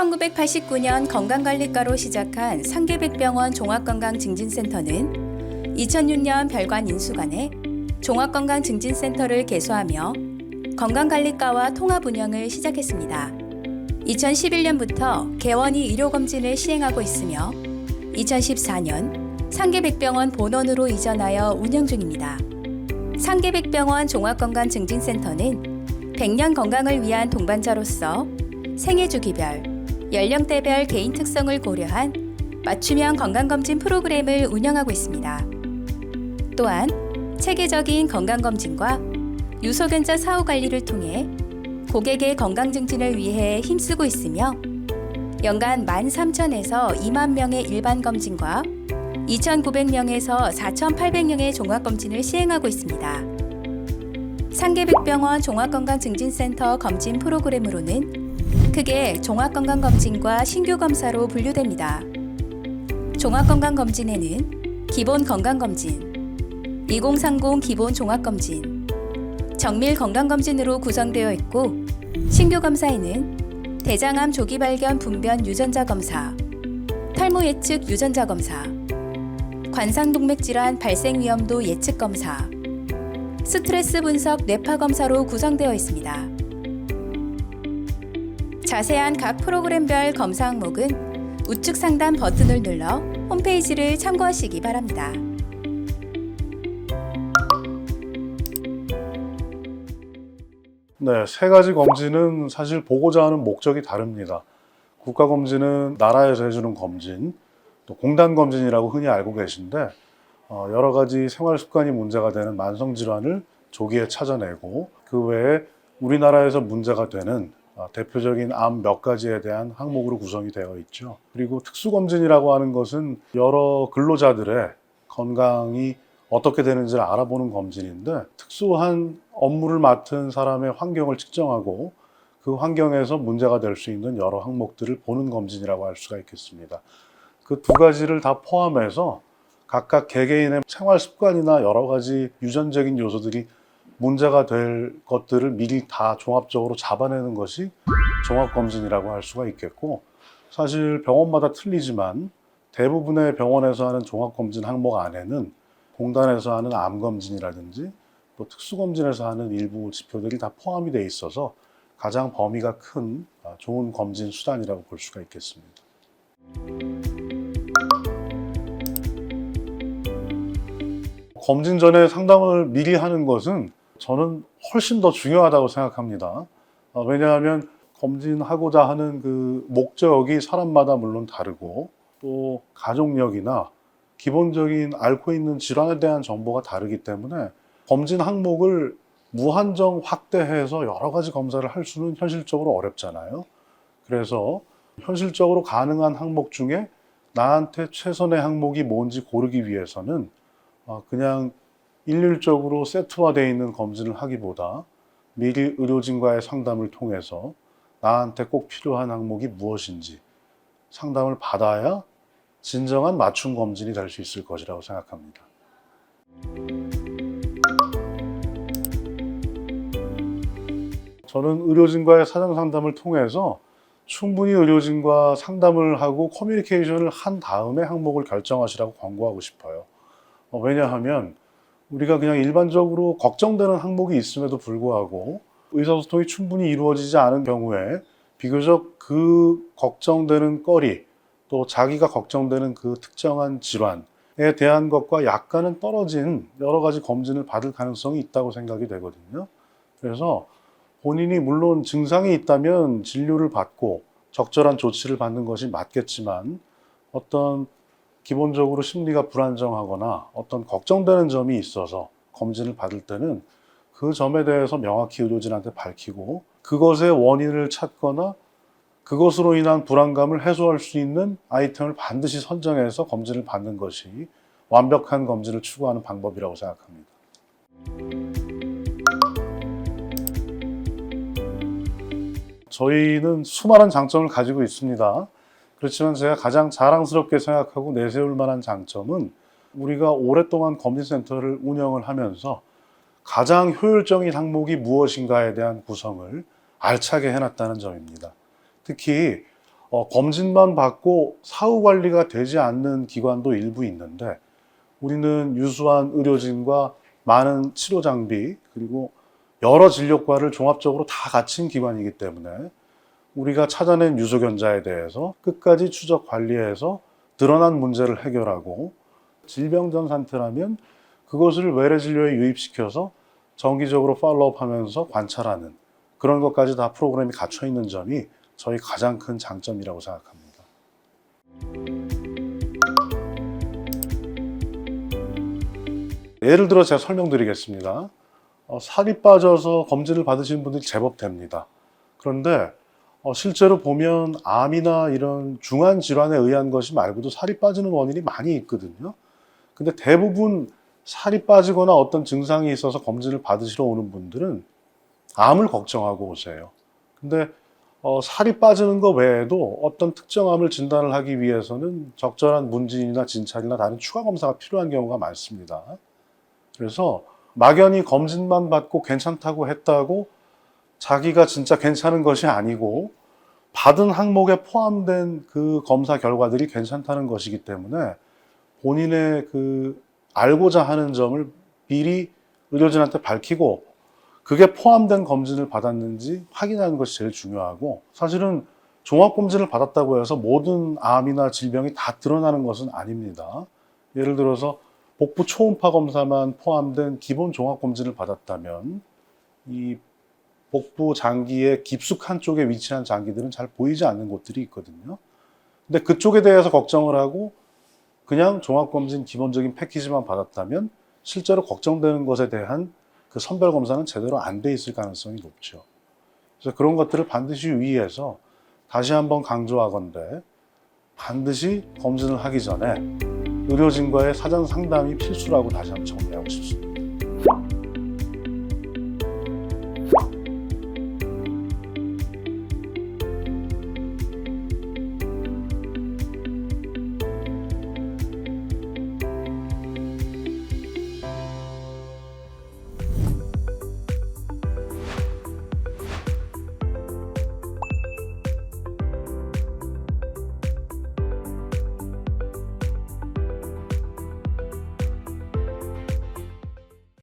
1989년 건강관리과로 시작한 상계백병원 종합건강증진센터는 2006년 별관 인수관에 종합건강증진센터를 개소하며 건강관리과와 통합 운영을 시작했습니다. 2011년부터 개원이 의료검진을 시행하고 있으며 2014년 상계백병원 본원으로 이전하여 운영 중입니다. 상계백병원 종합건강증진센터는 100년 건강을 위한 동반자로서 생애주기별, 연령대별 개인 특성을 고려한 맞춤형 건강검진 프로그램을 운영하고 있습니다. 또한 체계적인 건강검진과 유소견자 사후관리를 통해 고객의 건강증진을 위해 힘쓰고 있으며 연간 13,000에서 2만 명의 일반검진과 2,900명에서 4,800명의 종합검진을 시행하고 있습니다. 상계백병원 종합건강증진센터 검진 프로그램으로는 크게 종합건강검진과 신규검사로 분류됩니다. 종합건강검진에는 기본건강검진, 2030 기본종합검진, 정밀건강검진으로 구성되어 있고 신규검사에는 대장암 조기발견 분변 유전자 검사, 탈모 예측 유전자 검사, 관상동맥질환 발생 위험도 예측 검사, 스트레스 분석 뇌파 검사로 구성되어 있습니다. 자세한 각 프로그램별 검사 항목은 우측 상단 버튼을 눌러 홈페이지를 참고하시기 바랍니다. 네, 세 가지 검진은 사실 보고자 하는 목적이 다릅니다. 국가검진은 나라에서 해주는 검진, 또 공단검진이라고 흔히 알고 계신데 여러 가지 생활습관이 문제가 되는 만성질환을 조기에 찾아내고 그 외에 우리나라에서 문제가 되는 대표적인 암 몇 가지에 대한 항목으로 구성이 되어 있죠. 그리고 특수검진이라고 하는 것은 여러 근로자들의 건강이 어떻게 되는지를 알아보는 검진인데 특수한 업무를 맡은 사람의 환경을 측정하고 그 환경에서 문제가 될 수 있는 여러 항목들을 보는 검진이라고 할 수가 있겠습니다. 그 두 가지를 다 포함해서 각각 개개인의 생활 습관이나 여러 가지 유전적인 요소들이 문제가 될 것들을 미리 다 종합적으로 잡아내는 것이 종합검진이라고 할 수가 있겠고, 사실 병원마다 틀리지만 대부분의 병원에서 하는 종합검진 항목 안에는 공단에서 하는 암검진이라든지 또 특수검진에서 하는 일부 지표들이 다 포함이 돼 있어서 가장 범위가 큰 좋은 검진 수단이라고 볼 수가 있겠습니다. 검진 전에 상담을 미리 하는 것은 저는 훨씬 더 중요하다고 생각합니다. 왜냐하면 검진하고자 하는 그 목적이 사람마다 물론 다르고 또 가족력이나 기본적인 앓고 있는 질환에 대한 정보가 다르기 때문에 검진 항목을 무한정 확대해서 여러 가지 검사를 할 수는 현실적으로 어렵잖아요. 그래서 현실적으로 가능한 항목 중에 나한테 최선의 항목이 뭔지 고르기 위해서는 그냥 일률적으로 세트화되어 있는 검진을 하기보다 미리 의료진과의 상담을 통해서 나한테 꼭 필요한 항목이 무엇인지 상담을 받아야 진정한 맞춤 검진이 될 수 있을 것이라고 생각합니다. 저는 의료진과의 사전 상담을 통해서 충분히 의료진과 상담을 하고 커뮤니케이션을 한 다음에 항목을 결정하시라고 권고하고 싶어요. 왜냐하면 우리가 그냥 일반적으로 걱정되는 항목이 있음에도 불구하고 의사소통이 충분히 이루어지지 않은 경우에 비교적 그 걱정되는 거리 또 자기가 걱정되는 그 특정한 질환에 대한 것과 약간은 떨어진 여러 가지 검진을 받을 가능성이 있다고 생각이 되거든요. 그래서 본인이 물론 증상이 있다면 진료를 받고 적절한 조치를 받는 것이 맞겠지만 어떤 기본적으로 심리가 불안정하거나 어떤 걱정되는 점이 있어서 검진을 받을 때는 그 점에 대해서 명확히 의료진한테 밝히고 그것의 원인을 찾거나 그것으로 인한 불안감을 해소할 수 있는 아이템을 반드시 선정해서 검진을 받는 것이 완벽한 검진을 추구하는 방법이라고 생각합니다. 저희는 수많은 장점을 가지고 있습니다. 그렇지만 제가 가장 자랑스럽게 생각하고 내세울 만한 장점은 우리가 오랫동안 검진센터를 운영을 하면서 가장 효율적인 항목이 무엇인가에 대한 구성을 알차게 해놨다는 점입니다. 특히 검진만 받고 사후 관리가 되지 않는 기관도 일부 있는데 우리는 유수한 의료진과 많은 치료 장비 그리고 여러 진료과를 종합적으로 다 갖춘 기관이기 때문에 우리가 찾아낸 유소견자에 대해서 끝까지 추적 관리해서 드러난 문제를 해결하고 질병 전 상태라면 그것을 외래 진료에 유입시켜서 정기적으로 팔로우업하면서 관찰하는 그런 것까지 다 프로그램이 갖춰 있는 점이 저희 가장 큰 장점이라고 생각합니다. 예를 들어 제가 설명드리겠습니다. 살이 빠져서 검진을 받으시는 분들이 제법 됩니다. 그런데 실제로 보면 암이나 이런 중한 질환에 의한 것이 말고도 살이 빠지는 원인이 많이 있거든요. 근데 대부분 살이 빠지거나 어떤 증상이 있어서 검진을 받으시러 오는 분들은 암을 걱정하고 오세요. 근데 살이 빠지는 것 외에도 어떤 특정 암을 진단을 하기 위해서는 적절한 문진이나 진찰이나 다른 추가 검사가 필요한 경우가 많습니다. 그래서 막연히 검진만 받고 괜찮다고 했다고 자기가 진짜 괜찮은 것이 아니고 받은 항목에 포함된 그 검사 결과들이 괜찮다는 것이기 때문에 본인의 그 알고자 하는 점을 미리 의료진한테 밝히고 그게 포함된 검진을 받았는지 확인하는 것이 제일 중요하고 사실은 종합검진을 받았다고 해서 모든 암이나 질병이 다 드러나는 것은 아닙니다. 예를 들어서 복부 초음파 검사만 포함된 기본 종합검진을 받았다면 이 복부 장기의 깊숙한 쪽에 위치한 장기들은 잘 보이지 않는 곳들이 있거든요. 근데 그쪽에 대해서 걱정을 하고 그냥 종합검진 기본적인 패키지만 받았다면 실제로 걱정되는 것에 대한 그 선별 검사는 제대로 안 돼 있을 가능성이 높죠. 그래서 그런 것들을 반드시 유의해서 다시 한번 강조하건대 반드시 검진을 하기 전에 의료진과의 사전 상담이 필수라고 다시 한번 정리합니다.